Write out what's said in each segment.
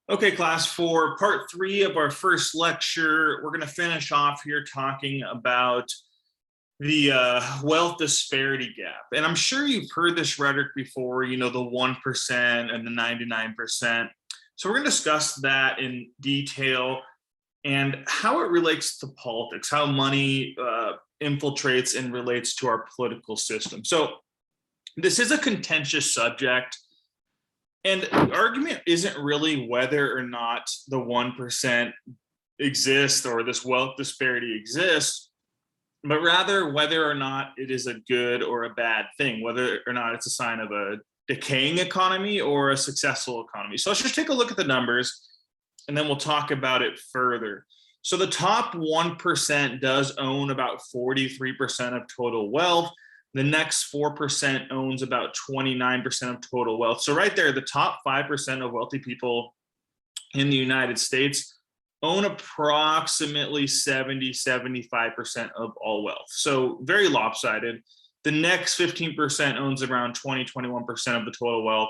Okay, class, for part 3 of our first lecture, we're going to finish off here talking about the wealth disparity gap. And I'm sure you've heard this rhetoric before, you know, the 1% and the 99%. So we're going to discuss that in detail and how it relates to politics, how money infiltrates and relates to our political system. So this is a contentious subject. And the argument isn't really whether or not the 1% exists or this wealth disparity exists, but rather whether or not it is a good or a bad thing, whether or not it's a sign of a decaying economy or a successful economy. So let's just take a look at the numbers and then we'll talk about it further. So the top 1% does own about 43% of total wealth. The next 4% owns about 29% of total wealth. So right there, the top 5% of wealthy people in the United States own approximately 70-75% of all wealth. So very lopsided. The next 15% owns around 20-21% of the total wealth.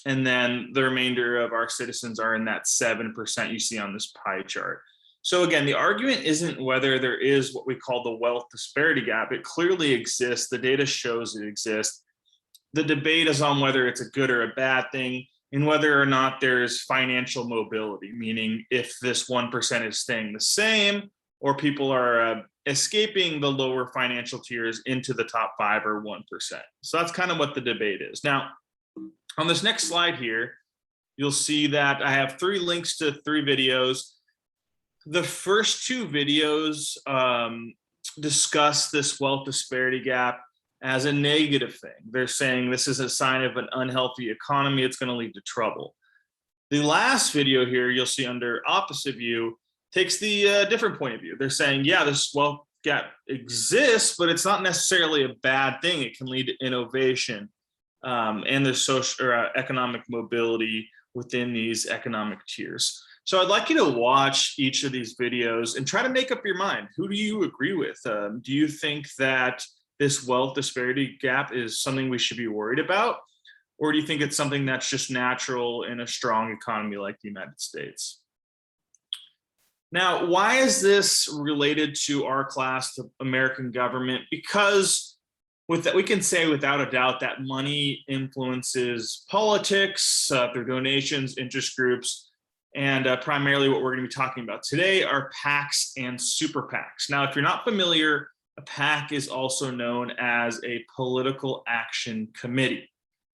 And then the remainder of our citizens are in that 7% you see on this pie chart. So again, the argument isn't whether there is what we call the wealth disparity gap. It clearly exists. The data shows it exists. The debate is on whether it's a good or a bad thing and whether or not there's financial mobility, meaning if this 1% is staying the same or people are escaping the lower financial tiers into the top 5 or 1%. So that's kind of what the debate is. Now, on this next slide here, you'll see that I have 3 links to 3 videos. The first 2 videos discuss this wealth disparity gap as a negative thing. They're saying this is a sign of an unhealthy economy. It's going to lead to trouble. The last video here, you'll see under opposite view, takes the different point of view. They're saying, yeah, this wealth gap exists, but it's not necessarily a bad thing. It can lead to innovation and the social or economic mobility within these economic tiers. So I'd like you to watch each of these videos and try to make up your mind. Who do you agree with? Do you think that this wealth disparity gap is something we should be worried about? Or do you think it's something that's just natural in a strong economy like the United States? Now, why is this related to our class, the American government? Because with that, we can say without a doubt that money influences politics through donations, interest groups, and primarily what we're going to be talking about today are PACs and super PACs. Now, if you're not familiar, a PAC is also known as a political action committee.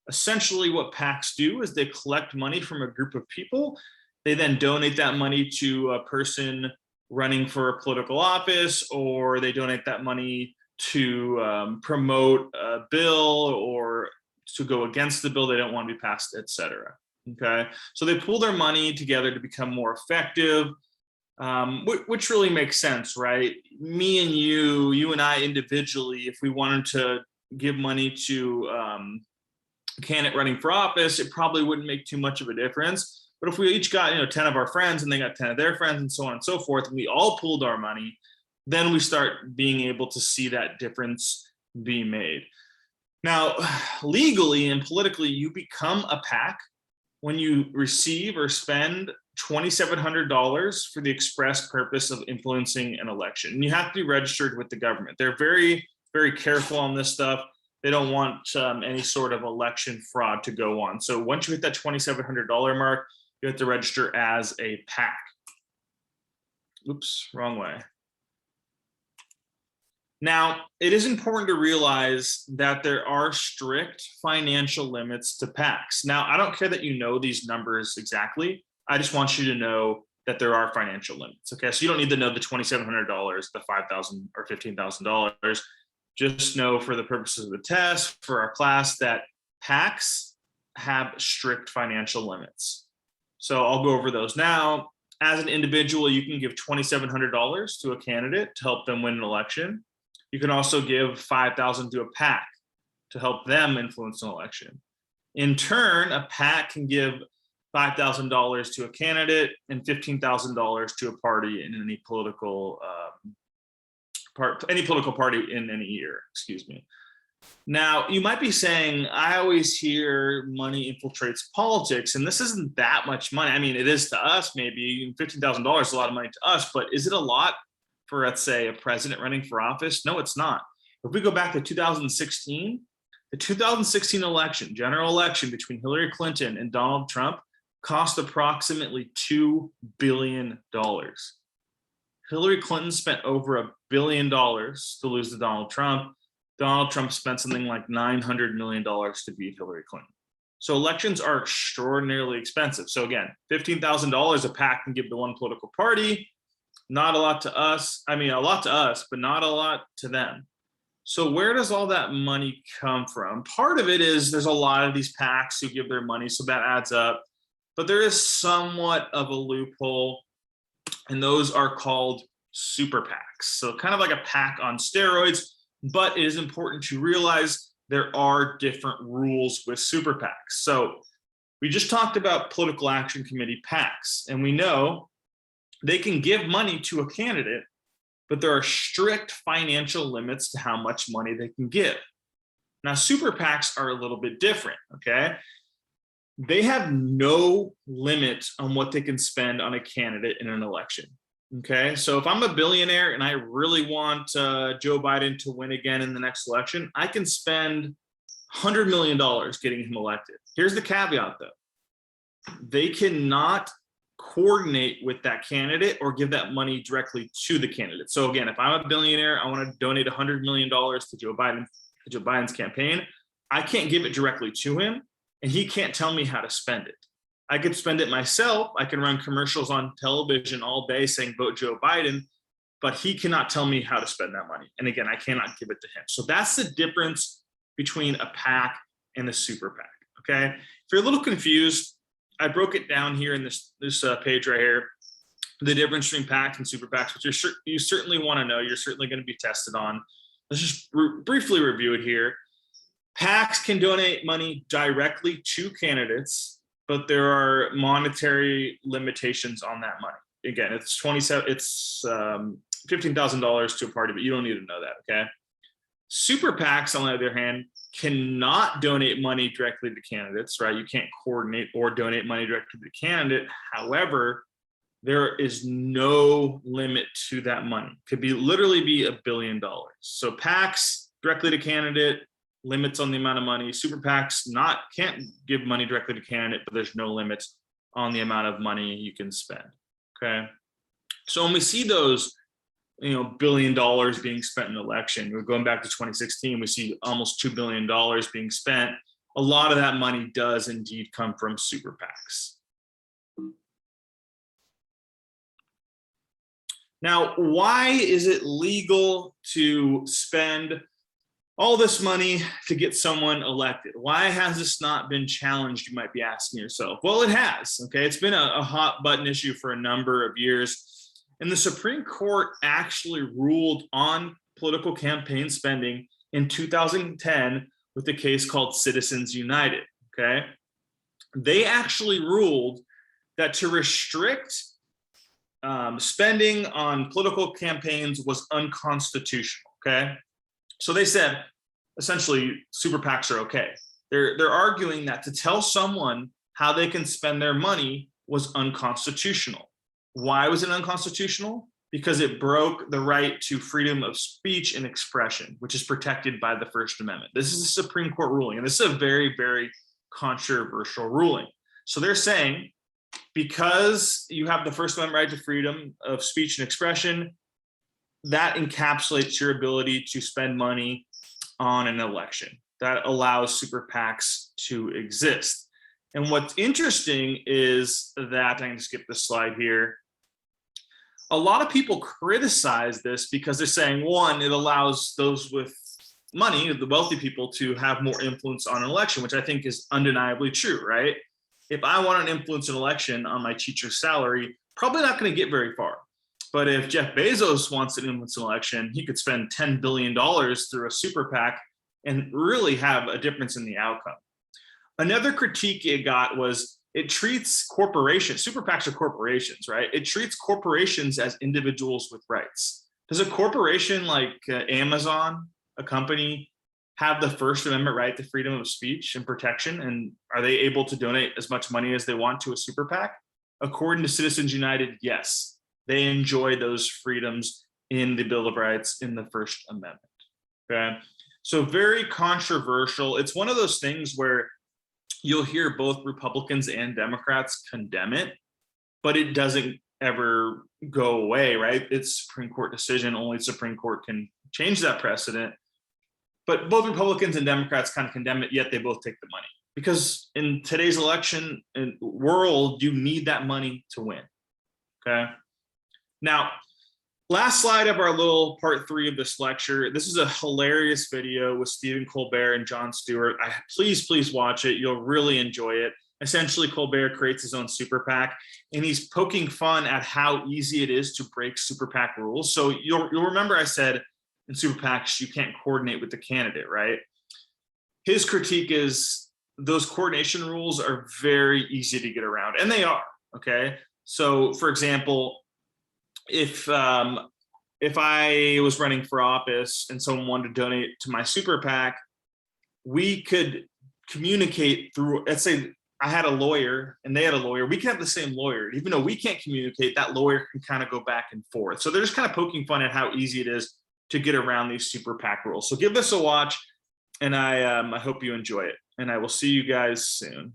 Essentially, what PACs do is they collect money from a group of people. They then donate that money to a person running for a political office, or they donate that money to promote a bill or to go against the bill they don't want to be passed, et cetera. Okay, so they pool their money together to become more effective, which really makes sense, right? Me and you and I individually, if we wanted to give money to a candidate running for office, it probably wouldn't make too much of a difference. But if we each got 10 of our friends and they got 10 of their friends and so on and so forth, and we all pooled our money, then we start being able to see that difference be made. Now, legally and politically, you become a PAC when you receive or spend $2,700 for the express purpose of influencing an election. And you have to be registered with the government. They're very, very careful on this stuff. They don't want any sort of election fraud to go on. So once you hit that $2,700 mark, you have to register as a PAC. Oops, wrong way. Now, it is important to realize that there are strict financial limits to PACs. Now, I don't care that you know these numbers exactly. I just want you to know that there are financial limits. Okay, so you don't need to know the $2,700, the $5,000 or $15,000. Just know for the purposes of the test, for our class, that PACs have strict financial limits. So I'll go over those now. As an individual, you can give $2,700 to a candidate to help them win an election. You can also give $5,000 to a PAC to help them influence an election. In turn, a PAC can give $5,000 to a candidate and $15,000 to a party in any political party in any year. Excuse me. Now, you might be saying, I always hear money infiltrates politics, and this isn't that much money. I mean, it is to us, maybe $15,000 is a lot of money to us, but is it a lot for, let's say, a president running for office? No, it's not. If we go back to 2016, the 2016 election, general election between Hillary Clinton and Donald Trump cost approximately $2 billion. Hillary Clinton spent over $1 billion to lose to Donald Trump. Donald Trump spent something like $900 million to beat Hillary Clinton. So elections are extraordinarily expensive. So again, $15,000 a PAC can give to one political party, not a lot to us. I mean, a lot to us, but not a lot to them. So where does all that money come from? Part of it is there's a lot of these PACs who give their money, so that adds up. But there is somewhat of a loophole, and those are called super PACs. So kind of like a PAC on steroids, but it is important to realize there are different rules with super PACs. So we just talked about political action committee PACs, and we know they can give money to a candidate, but there are strict financial limits to how much money they can give. Now, super PACs are a little bit different, okay? They have no limit on what they can spend on a candidate in an election. Okay, so if I'm a billionaire and I really want Joe Biden to win again in the next election, I can spend $100 million getting him elected. Here's the caveat though. They cannot coordinate with that candidate or give that money directly to the candidate. So again, if I'm a billionaire, I want to donate $100 million to Joe Biden's campaign, I can't give it directly to him, and he can't tell me how to spend it. I could spend it myself. I can run commercials on television all day saying vote Joe Biden, but he cannot tell me how to spend that money. And again, I cannot give it to him. So that's the difference between a PAC and a super PAC. Okay. If you're a little confused, I broke it down here in this page right here, the difference between PACs and super PACs, which you certainly want to know. You're certainly going to be tested on. Let's just briefly review it here. PACs can donate money directly to candidates, but there are monetary limitations on that money. Again, it's $15,000 to a party, but you don't need to know that, okay? Super PACs, on the other hand, cannot donate money directly to candidates, right? You can't coordinate or donate money directly to the candidate. However, there is no limit to that money. Could be literally be $1 billion. So PACs directly to candidate, limits on the amount of money. Super PACs can't give money directly to candidate, but there's no limits on the amount of money you can spend. Okay. So when we see those, $1 billion being spent in an election, we're going back to 2016, we see almost $2 billion being spent. A lot of that money does indeed come from super PACs. Now, why is it legal to spend all this money to get someone elected? Why has this not been challenged, you might be asking yourself? Well, it has, okay? It's been a hot button issue for a number of years. And the Supreme Court actually ruled on political campaign spending in 2010 with a case called Citizens United, okay? They actually ruled that to restrict spending on political campaigns was unconstitutional, okay? So they said, essentially, super PACs are okay. They're arguing that to tell someone how they can spend their money was unconstitutional. Why was it unconstitutional? Because it broke the right to freedom of speech and expression, which is protected by the First Amendment. This is a Supreme Court ruling, and this is a very, very controversial ruling. So they're saying, because you have the First Amendment right to freedom of speech and expression, that encapsulates your ability to spend money on an election. That allows super PACs to exist. And what's interesting is that, I'm going to skip this slide here. A lot of people criticize this because they're saying, one, it allows those with money, the wealthy people, to have more influence on an election, which I think is undeniably true, right? If I want to influence an election on my teacher's salary, probably not going to get very far. But if Jeff Bezos wants to influence an election, he could spend $10 billion through a super PAC and really have a difference in the outcome. Another critique it got was it treats corporations, super PACs are corporations, right? It treats corporations as individuals with rights. Does a corporation like Amazon, a company, have the First Amendment right to freedom of speech and protection? And are they able to donate as much money as they want to a super PAC? According to Citizens United, yes, they enjoy those freedoms in the Bill of Rights in the First Amendment. Okay, so very controversial. It's one of those things where you'll hear both Republicans and Democrats condemn it, but it doesn't ever go away, right? It's Supreme Court decision. Only Supreme Court can change that precedent. But both Republicans and Democrats kind of condemn it, yet they both take the money. Because in today's election world, you need that money to win, okay? Now, last slide of our little part 3 of this lecture. This is a hilarious video with Stephen Colbert and Jon Stewart. Please watch it. You'll really enjoy it. Essentially, Colbert creates his own super PAC, and he's poking fun at how easy it is to break super PAC rules. So you'll remember I said in super PACs, you can't coordinate with the candidate, right? His critique is those coordination rules are very easy to get around, and they are, okay? So for example, if I was running for office and someone wanted to donate to my super PAC, we could communicate through, let's say I had a lawyer and they had a lawyer, we can have the same lawyer. Even though we can't communicate, that lawyer can kind of go back and forth. So they're just kind of poking fun at how easy it is to get around these super PAC rules. So give this a watch, and I hope you enjoy it. And I will see you guys soon.